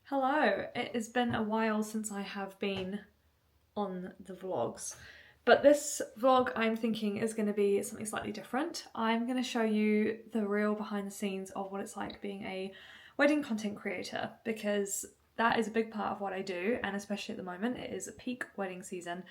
Hello, it has been a while since I have been on the vlogs, but this vlog I'm thinking is going to be something slightly different. I'm going to show you the real behind the scenes of what it's like being a wedding content creator, because that is a big part of what I do, and especially at the moment it is a peak wedding season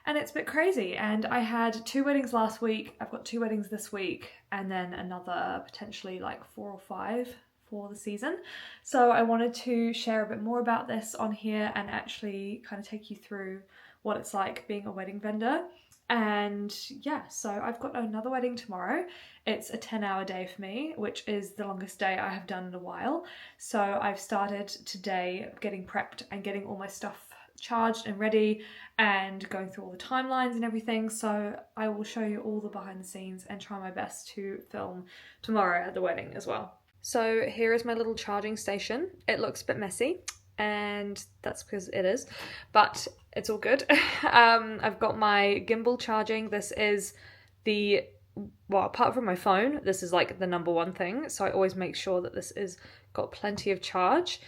and it's a bit crazy. And I had 2 weddings last week, I've got 2 weddings this week, and then another potentially like 4 or 5 for the season. So I wanted to share a bit more about this on here and actually kind of take you through what it's like being a wedding vendor. And yeah, so I've got another wedding tomorrow. It's a 10-hour day for me, which is the longest day I have done in a while. So I've started today getting prepped and getting all my stuff charged and ready and going through all the timelines and everything. So I will show you all the behind the scenes and try my best to film tomorrow at the wedding as well. So here is my little charging station. It looks a bit messy, and that's because it is, but it's all good. I've got my gimbal charging. This is well, apart from my phone, this is like the number one thing. So I always make sure that this is got plenty of charge.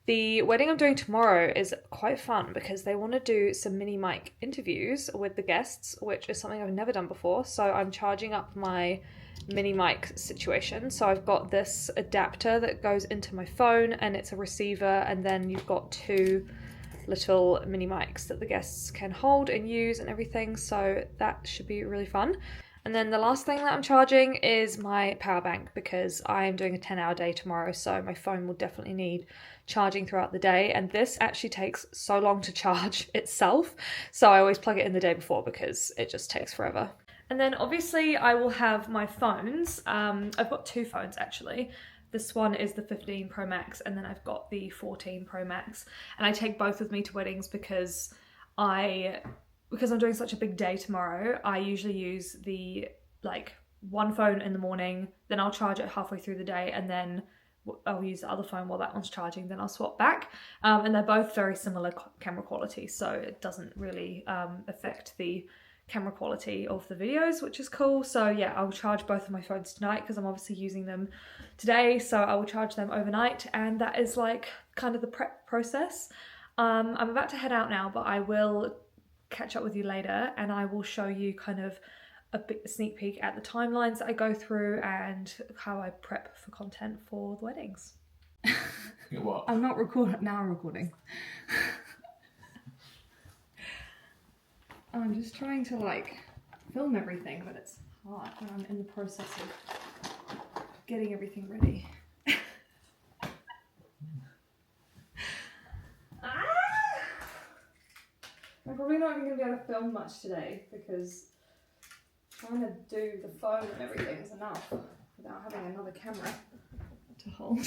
The wedding I'm doing tomorrow is quite fun because they want to do some mini mic interviews with the guests, which is something I've never done before. So I'm charging up my mini mic situation. So I've got this adapter that goes into my phone and it's a receiver, and then you've got 2 little mini mics that the guests can hold and use and everything. So that should be really fun. And then the last thing that I'm charging is my power bank, because I am doing a 10-hour day tomorrow, so my phone will definitely need charging throughout the day, and this actually takes so long to charge itself, so I always plug it in the day before because it just takes forever. And then obviously I will have my phones. I've got 2 phones actually. This one is the 15 Pro Max, and then I've got the 14 Pro Max, and I take both with me to weddings because I'm doing such a big day tomorrow. I usually use the one phone in the morning, then I'll charge it halfway through the day, and then I'll use the other phone while that one's charging, then I'll swap back. And they're both very similar camera quality, so it doesn't really affect the camera quality of the videos, which is cool. So yeah, I'll charge both of my phones tonight because I'm obviously using them today, so I will charge them overnight, and that is like kind of the prep process. I'm about to head out now, but I will catch up with you later and I will show you kind of a sneak peek at the timelines that I go through and how I prep for content for the weddings. What? I'm not recording, now I'm recording. I'm just trying to film everything, but it's hard when I'm in the process of getting everything ready. I'm probably not even going to be able to film much today because trying to do the phone and everything is enough without having another camera to hold.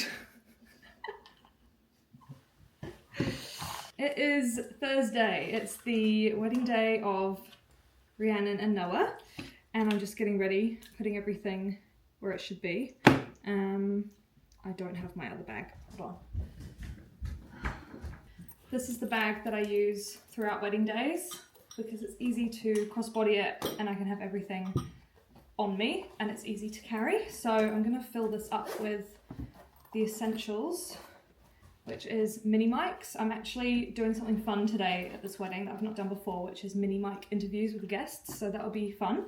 It is Thursday. It's the wedding day of Rhiannon and Noah, and I'm just getting ready, putting everything where it should be. I don't have my other bag. Hold on. This is the bag that I use throughout wedding days because it's easy to crossbody it and I can have everything on me and it's easy to carry. So I'm going to fill this up with the essentials, which is mini mics. I'm actually doing something fun today at this wedding that I've not done before, which is mini mic interviews with guests, so that'll be fun.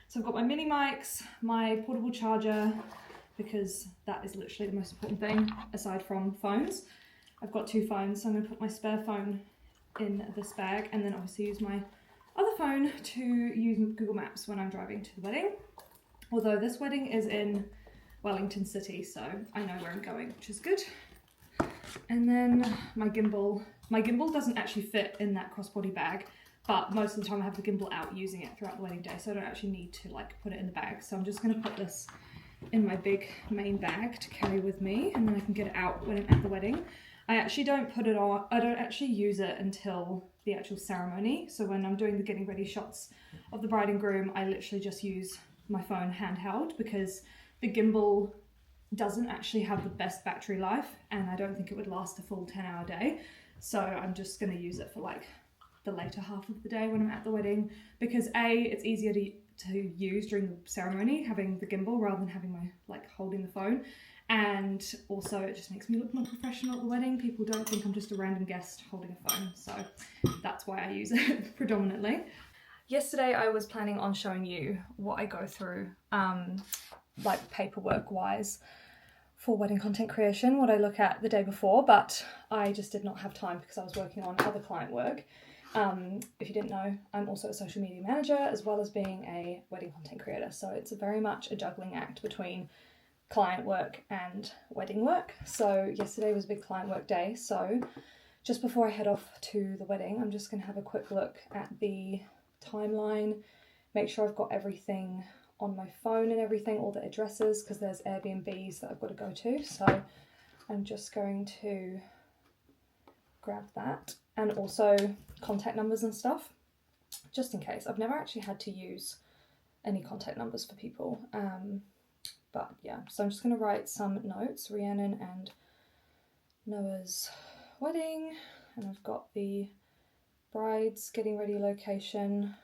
So I've got my mini mics, my portable charger, because that is literally the most important thing aside from phones. I've got 2 phones, so I'm going to put my spare phone in this bag and then obviously use my other phone to use Google Maps when I'm driving to the wedding. Although this wedding is in Wellington City, so I know where I'm going, which is good. And then my gimbal. My gimbal doesn't actually fit in that crossbody bag, but most of the time I have the gimbal out using it throughout the wedding day, so I don't actually need to put it in the bag. So I'm just going to put this in my big main bag to carry with me, and then I can get it out when I'm at the wedding. I actually don't put it on, I don't actually use it until the actual ceremony. So when I'm doing the getting ready shots of the bride and groom, I literally just use my phone handheld because the gimbal doesn't actually have the best battery life and I don't think it would last a full 10-hour day. So I'm just going to use it for the later half of the day when I'm at the wedding because A, it's easier to use during the ceremony having the gimbal rather than having my holding the phone, And also it just makes me look more professional at the wedding. People don't think I'm just a random guest holding a phone, so that's why I use it predominantly. Yesterday I was planning on showing you what I go through, like paperwork wise, for wedding content creation, what I look at the day before, but I just did not have time because I was working on other client work. If you didn't know, I'm also a social media manager as well as being a wedding content creator, so it's very much a juggling act between client work and wedding work. So yesterday was a big client work day, so just before I head off to the wedding, I'm just going to have a quick look at the timeline, make sure I've got everything on my phone and everything, all the addresses, because there's Airbnbs that I've got to go to, so I'm just going to grab that, and also contact numbers and stuff, just in case. I've never actually had to use any contact numbers for people, but yeah, so I'm just going to write some notes. Rhiannon and Noah's wedding, and I've got the bride's getting ready location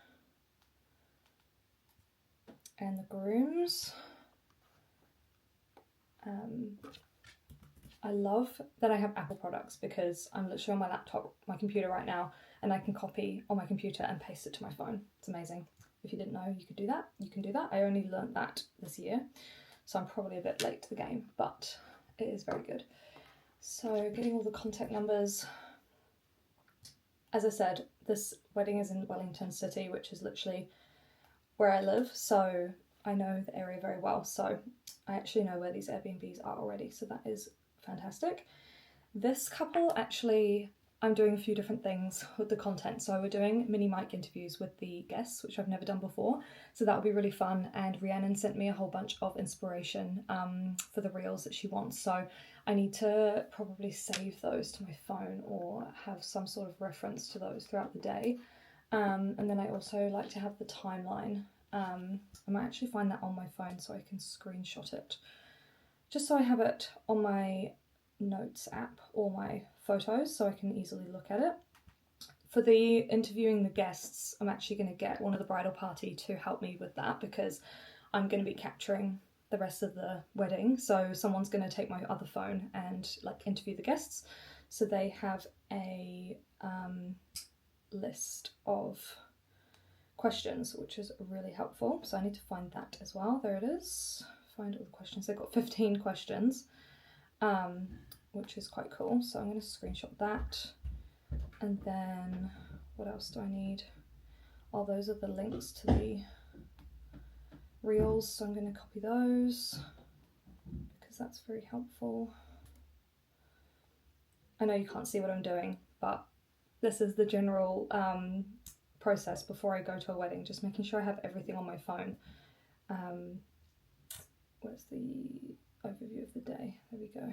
and the grooms. I love that I have Apple products because I'm literally on my laptop, my computer right now, and I can copy on my computer and paste it to my phone. It's amazing. If you didn't know you could do that, you can do that. I only learned that this year, so I'm probably a bit late to the game, but it is very good. So getting all the contact numbers. As I said, this wedding is in Wellington City, which is literally where I live, so I know the area very well. So I actually know where these Airbnbs are already, so that is fantastic. This couple, actually, I'm doing a few different things with the content. So we're doing mini mic interviews with the guests, which I've never done before, so that'll be really fun. And Rhiannon sent me a whole bunch of inspiration for the reels that she wants, so I need to probably save those to my phone or have some sort of reference to those throughout the day. And then I also like to have the timeline. I might actually find that on my phone so I can screenshot it, just so I have it on my notes app or my photos so I can easily look at it. For the interviewing the guests, I'm actually going to get one of the bridal party to help me with that because I'm going to be capturing the rest of the wedding, so someone's going to take my other phone and like interview the guests, so they have a list of questions, which is really helpful. So I need to find that as well. There it is. Find all the questions. They've got 15 questions, which is quite cool. So I'm going to screenshot that. And then what else do I need? Oh, those are the links to the reels, so I'm going to copy those because that's very helpful. I know you can't see what I'm doing, but this is the general process before I go to a wedding, just making sure I have everything on my phone. Where's the overview of the day? There we go.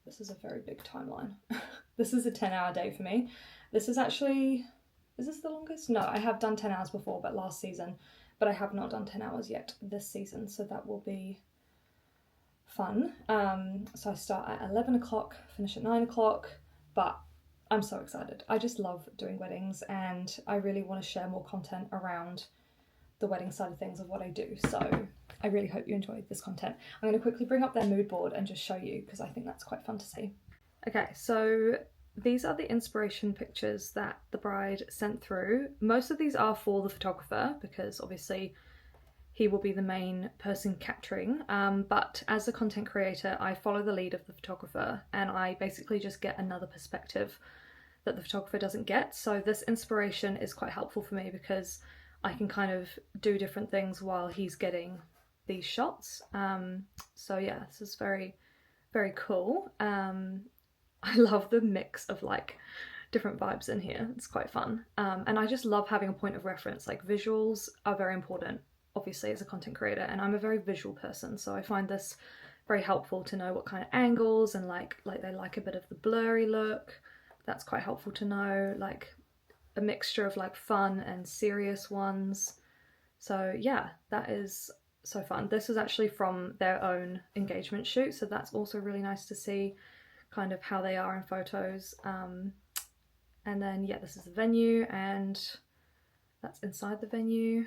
This is a very big timeline. This is a 10-hour day for me. This is actually, is this the longest? No, I have done 10 hours before, but last season, but I have not done 10 hours yet this season, so that will be fun. So I start at 11 o'clock, finish at 9 o'clock, but I'm so excited. I just love doing weddings and I really want to share more content around the wedding side of things of what I do. So I really hope you enjoyed this content. I'm going to quickly bring up their mood board and just show you because I think that's quite fun to see. Okay, so these are the inspiration pictures that the bride sent through. Most of these are for the photographer because obviously he will be the main person capturing, but as a content creator, I follow the lead of the photographer and I basically just get another perspective that the photographer doesn't get. So this inspiration is quite helpful for me because I can kind of do different things while he's getting these shots. So yeah, this is very, very cool. I love the mix of like different vibes in here. It's quite fun. And I just love having a point of reference. Like visuals are very important, obviously, as a content creator, and I'm a very visual person, so I find this very helpful to know what kind of angles and like they like a bit of the blurry look. That's quite helpful to know, like a mixture of like fun and serious ones. So yeah, that is so fun. This is actually from their own engagement shoot, so that's also really nice to see kind of how they are in photos. And then yeah, this is the venue and that's inside the venue.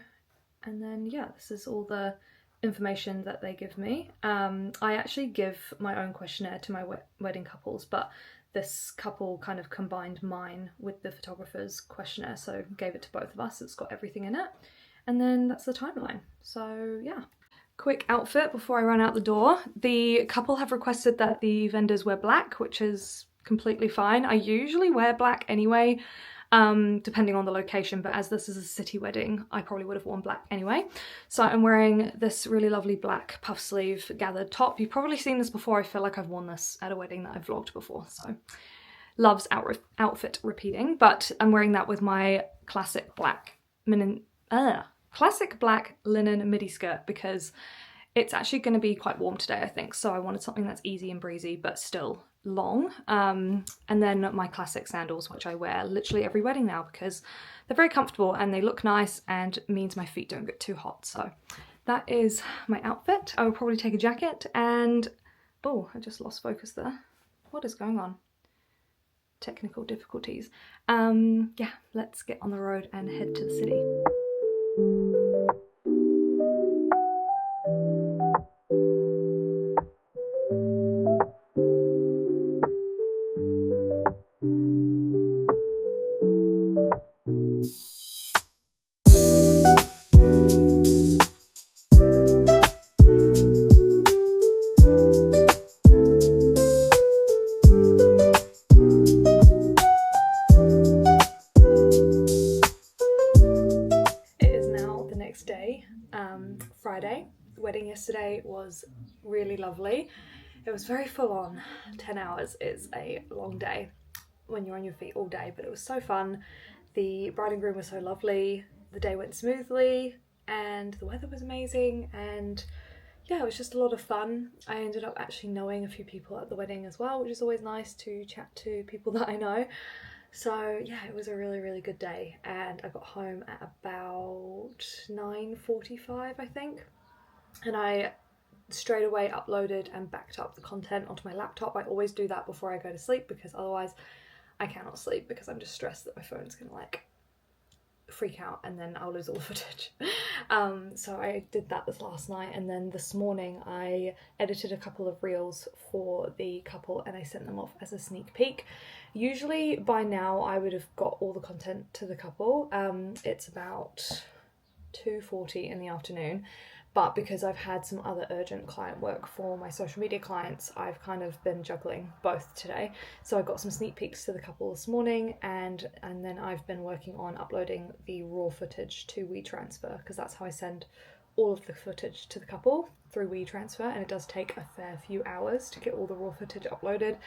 And then yeah, this is all the information that they give me. I actually give my own questionnaire to my wedding couples, but this couple kind of combined mine with the photographer's questionnaire, so gave it to both of us. It's got everything in it. And then that's the timeline. So yeah. Quick outfit before I run out the door. The couple have requested that the vendors wear black, which is completely fine. I usually wear black anyway, depending on the location, but as this is a city wedding, I probably would have worn black anyway. So I'm wearing this really lovely black puff sleeve gathered top. You've probably seen this before. I feel like I've worn this at a wedding that I've vlogged before, so loves outfit repeating, but I'm wearing that with my classic black linen midi skirt because it's actually going to be quite warm today, I think, so I wanted something that's easy and breezy but still long. And then my classic sandals, which I wear literally every wedding now because they're very comfortable and they look nice and means my feet don't get too hot. So that is my outfit. I will probably take a jacket and oh, I just lost focus there. What is going on? Technical difficulties. Yeah, let's get on the road and head to the city. Day, Friday. The wedding yesterday was really lovely. It was very full on. 10 hours is a long day when you're on your feet all day, but it was so fun. The bride and groom were so lovely. The day went smoothly and the weather was amazing, and yeah, it was just a lot of fun. I ended up actually knowing a few people at the wedding as well, which is always nice to chat to people that I know. So yeah, it was a really, really good day, and I got home at about 9:45, I think, and I straight away uploaded and backed up the content onto my laptop. I always do that before I go to sleep because otherwise I cannot sleep because I'm just stressed that my phone's gonna like freak out and then I'll lose all the footage. So I did that this last night, and then this morning I edited a couple of reels for the couple and I sent them off as a sneak peek. Usually by now I would have got all the content to the couple. It's about 2:40 in the afternoon, but because I've had some other urgent client work for my social media clients, I've kind of been juggling both today. So I got some sneak peeks to the couple this morning, and then I've been working on uploading the raw footage to WeTransfer, because that's how I send all of the footage to the couple, through WeTransfer, and it does take a fair few hours to get all the raw footage uploaded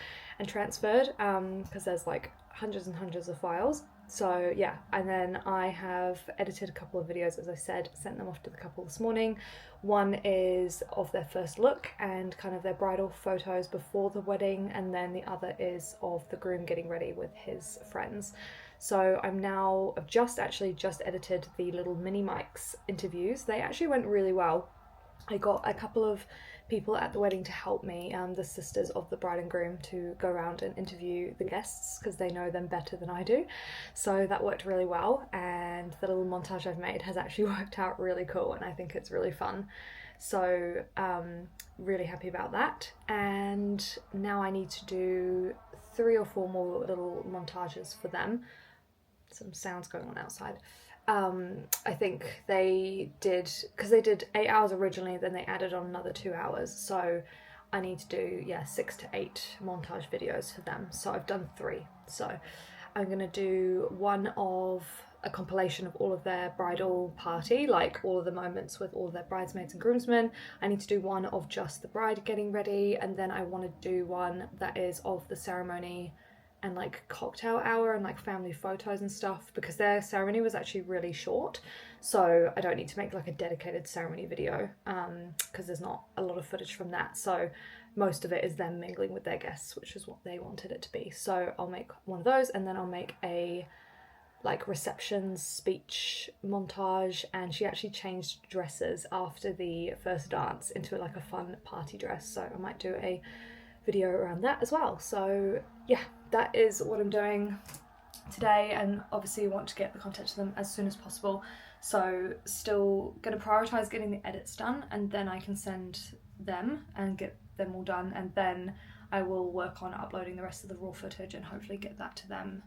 and transferred, because there's like hundreds and hundreds of files. So yeah, and then I have edited a couple of videos, as I said, sent them off to the couple this morning. One is of their first look and kind of their bridal photos before the wedding, and then the other is of the groom getting ready with his friends. So I've just edited the little mini mics interviews. They actually went really well. I got a couple of people at the wedding to help me, the sisters of the bride and groom, to go around and interview the guests because they know them better than I do. So that worked really well, and the little montage I've made has actually worked out really cool, and I think it's really fun. So really happy about that. And now I need to do 3 or 4 more little montages for them. Some sounds going on outside. I think they did, because they did 8 hours originally, then they added on another 2 hours, so I need to do 6 to 8 montage videos for them. So I've done 3, so I'm gonna do one of a compilation of all of their bridal party, like all of the moments with all of their bridesmaids and groomsmen. I need to do one of just the bride getting ready, and then I want to do one that is of the ceremony and like cocktail hour and like family photos and stuff, because their ceremony was actually really short, so I don't need to make like a dedicated ceremony video, because there's not a lot of footage from that. So most of it is them mingling with their guests, which is what they wanted it to be. So I'll make one of those, and then I'll make a like reception speech montage, and she actually changed dresses after the first dance into like a fun party dress, so I might do a video around that as well. So yeah, that is what I'm doing today, and obviously I want to get the content to them as soon as possible So still going to prioritize getting the edits done, and then I can send them and get them all done, and then I will work on uploading the rest of the raw footage and hopefully get that to them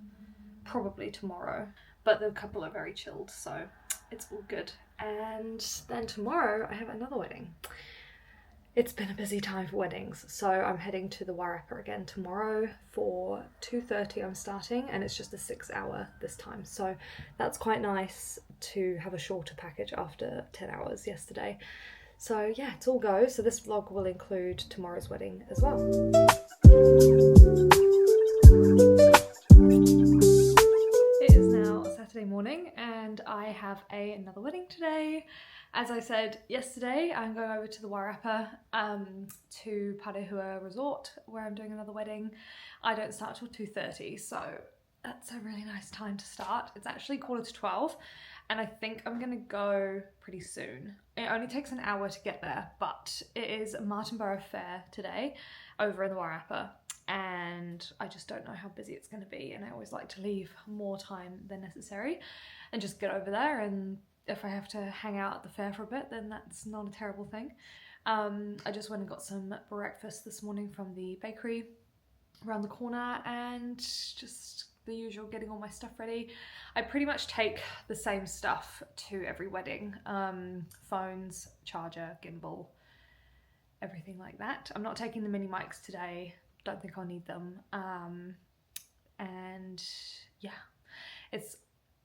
probably tomorrow. But the couple are very chilled, so it's all good. And then tomorrow I have another wedding. It's been a busy time for weddings, so I'm heading to the Wairarapa again tomorrow for 2:30 I'm starting, and it's just a 6 hour this time, so that's quite nice to have a shorter package after 10 hours yesterday. So yeah, it's all go. So this vlog will include tomorrow's wedding as well. It is now Saturday morning and I have another wedding today. As I said yesterday, I'm going over to the Wairarapa to Parehua Resort where I'm doing another wedding. I don't start till 2:30, so that's a really nice time to start. It's actually 11:45 and I think I'm gonna go pretty soon. It only takes an hour to get there, but it is Martinborough Fair today over in the Wairarapa, and I just don't know how busy it's gonna be, and I always like to leave more time than necessary and just get over there, and if I have to hang out at the fair for a bit, then that's not a terrible thing. I just went and got some breakfast this morning from the bakery around the corner, and just the usual, getting all my stuff ready. I pretty much take the same stuff to every wedding. Phones, charger, gimbal, everything like that. I'm not taking the mini mics today. Don't think I'll need them. And yeah, it's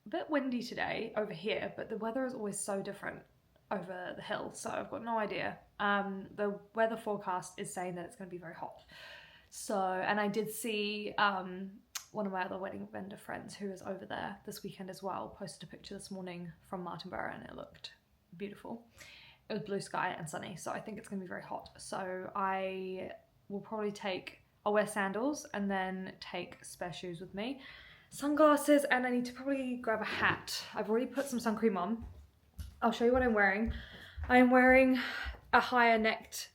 a bit windy today over here, but the weather is always so different over the hill, so I've got no idea. The weather forecast is saying that it's going to be very hot. So, and I did see one of my other wedding vendor friends who was over there this weekend as well posted a picture this morning from Martinborough, and it looked beautiful. It was blue sky and sunny, so I think it's going to be very hot. So I will probably I'll wear sandals and then take spare shoes with me, sunglasses, and I need to probably grab a hat. I've already put some sun cream on. I'll show you what I'm wearing. I am wearing a higher necked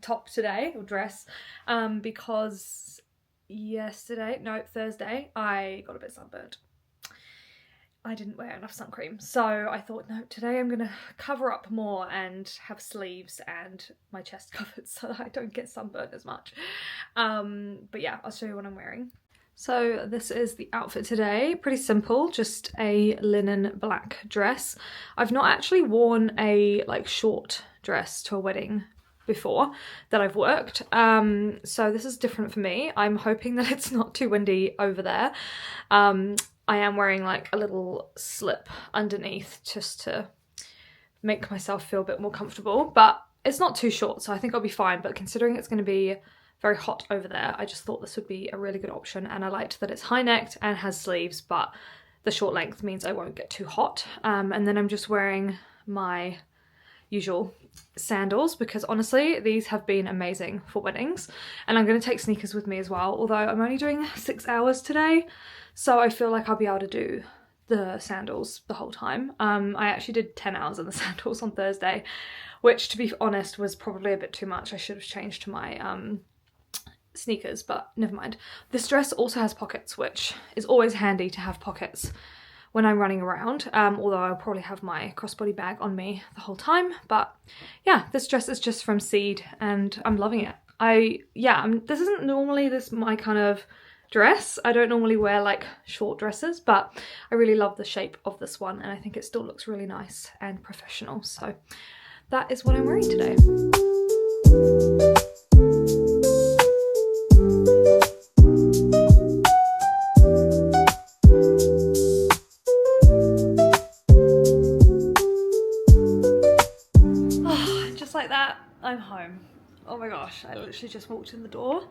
top today, or dress, because Thursday, I got a bit sunburnt. I didn't wear enough sun cream, so I thought, no, today I'm gonna cover up more and have sleeves and my chest covered so that I don't get sunburnt as much. But yeah, I'll show you what I'm wearing. So this is the outfit today. Pretty simple, just a linen black dress. I've not actually worn a short dress to a wedding before that I've worked, so this is different for me. I'm hoping that it's not too windy over there. I am wearing a little slip underneath just to make myself feel a bit more comfortable, but it's not too short, so I think I'll be fine. But considering it's going to be very hot over there, I just thought this would be a really good option, and I liked that it's high necked and has sleeves, but the short length means I won't get too hot. And then I'm just wearing my usual sandals, because honestly these have been amazing for weddings, and I'm going to take sneakers with me as well, although I'm only doing 6 hours today, so I feel like I'll be able to do the sandals the whole time. I actually did 10 hours in the sandals on Thursday, which to be honest was probably a bit too much. I should have changed to my sneakers, but never mind. This dress also has pockets, which is always handy to have pockets when I'm running around, although I'll probably have my crossbody bag on me the whole time. But yeah, this dress is just from Seed and I'm loving it. This isn't normally my kind of dress. I don't normally wear short dresses, but I really love the shape of this one, and I think it still looks really nice and professional. So that is what I'm wearing today. Like that, I'm home. Oh my gosh, I literally just walked in the door.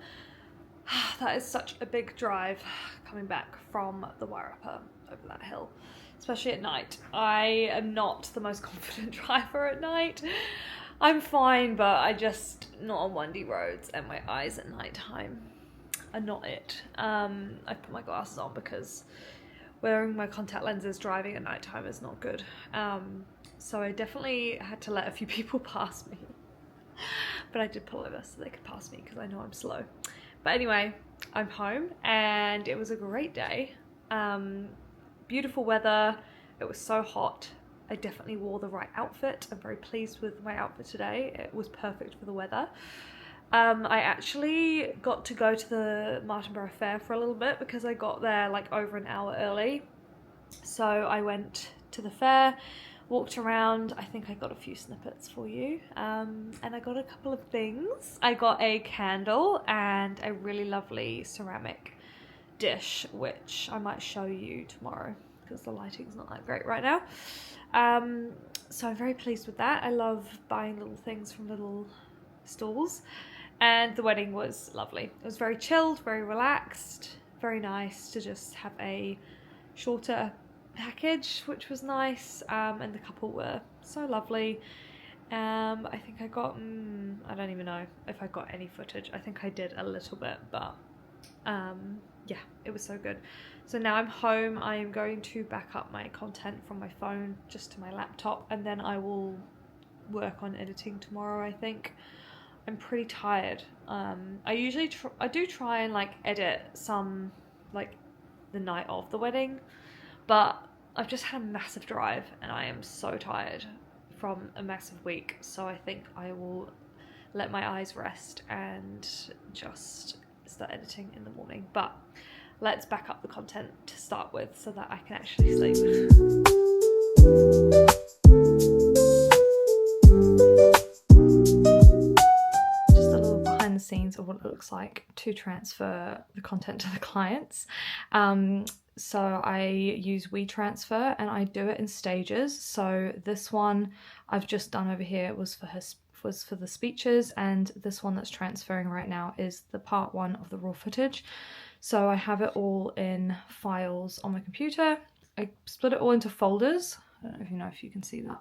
That is such a big drive coming back from the Wairarapa over that hill, especially at night. I am not the most confident driver at night. I'm fine, but I just not on windy roads, and my eyes at night time are not it. I put my glasses on because wearing my contact lenses driving at night time is not good. So I definitely had to let a few people pass me, but I did pull over so they could pass me because I know I'm slow. But anyway, I'm home and it was a great day. Beautiful weather. It was so hot. I definitely wore the right outfit. I'm very pleased with my outfit today. It was perfect for the weather. I actually got to go to the Martinborough Fair for a little bit because I got there like over an hour early. So I went to the fair, walked around. I think I got a few snippets for you, and I got a couple of things. I got a candle and a really lovely ceramic dish, which I might show you tomorrow because the lighting's not that great right now. So I'm very pleased with that. I love buying little things from little stalls, and the wedding was lovely. It was very chilled, very relaxed, very nice to just have a shorter package, which was nice, and the couple were so lovely. I think I got, I don't even know if I got any footage. I think I did a little bit, but yeah, it was so good. So now I'm home. I am going to back up my content from my phone just to my laptop, and then I will work on editing tomorrow, I think. I'm pretty tired. I usually I do try and like edit some like the night of the wedding, but I've just had a massive drive and I am so tired from a massive week, so I think I will let my eyes rest and just start editing in the morning. But let's back up the content to start with so that I can actually sleep. Scenes of what it looks like to transfer the content to the clients. So I use WeTransfer and I do it in stages. So this one I've just done over here was for the speeches, and this one that's transferring right now is the part 1 of the raw footage. So I have it all in files on my computer. I split it all into folders. I don't know if you can see that.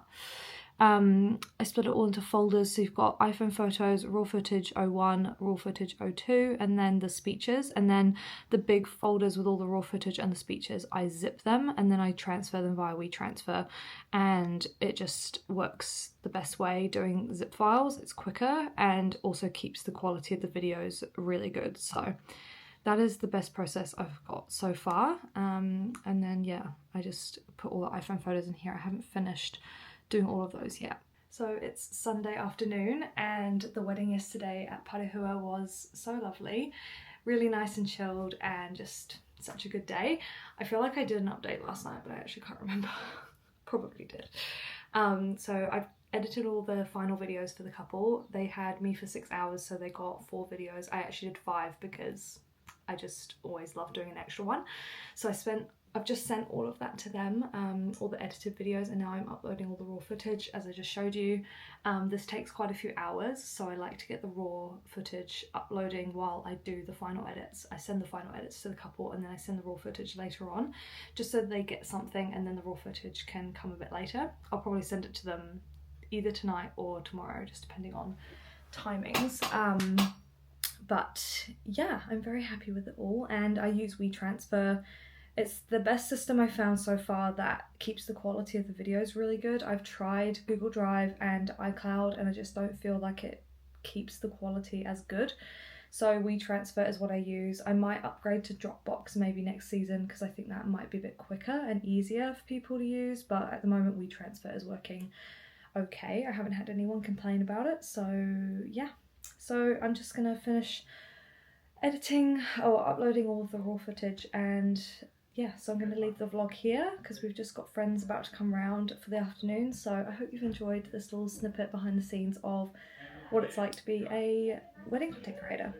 I split it all into folders, so you've got iPhone photos, raw footage 01, raw footage 02, and then the speeches, and then the big folders with all the raw footage and the speeches, I zip them and then I transfer them via WeTransfer, and it just works the best way doing zip files. It's quicker and also keeps the quality of the videos really good. So that is the best process I've got so far. And then yeah, I just put all the iPhone photos in here. I haven't finished doing all of those yet. So it's Sunday afternoon and the wedding yesterday at Parehua was so lovely, really nice and chilled and just such a good day. I feel like I did an update last night, but I actually can't remember. Probably did. So I've edited all the final videos for the couple. They had me for 6 hours, so they got 4 videos. I actually did 5 because I just always love doing an extra one. So I've just sent all of that to them, all the edited videos, and now I'm uploading all the raw footage as I just showed you. This takes quite a few hours, so I like to get the raw footage uploading while I do the final edits. I send the final edits to the couple and then I send the raw footage later on, just so they get something, and then the raw footage can come a bit later. I'll probably send it to them either tonight or tomorrow, just depending on timings. But yeah, I'm very happy with it all, and I use WeTransfer. It's the best system I've found so far that keeps the quality of the videos really good. I've tried Google Drive and iCloud and I just don't feel like it keeps the quality as good. So WeTransfer is what I use. I might upgrade to Dropbox maybe next season because I think that might be a bit quicker and easier for people to use, but at the moment WeTransfer is working okay. I haven't had anyone complain about it, so yeah. So I'm just gonna finish editing or uploading all of the raw footage, and yeah, so I'm going to leave the vlog here because we've just got friends about to come round for the afternoon. So I hope you've enjoyed this little snippet behind the scenes of what it's like to be a wedding content creator.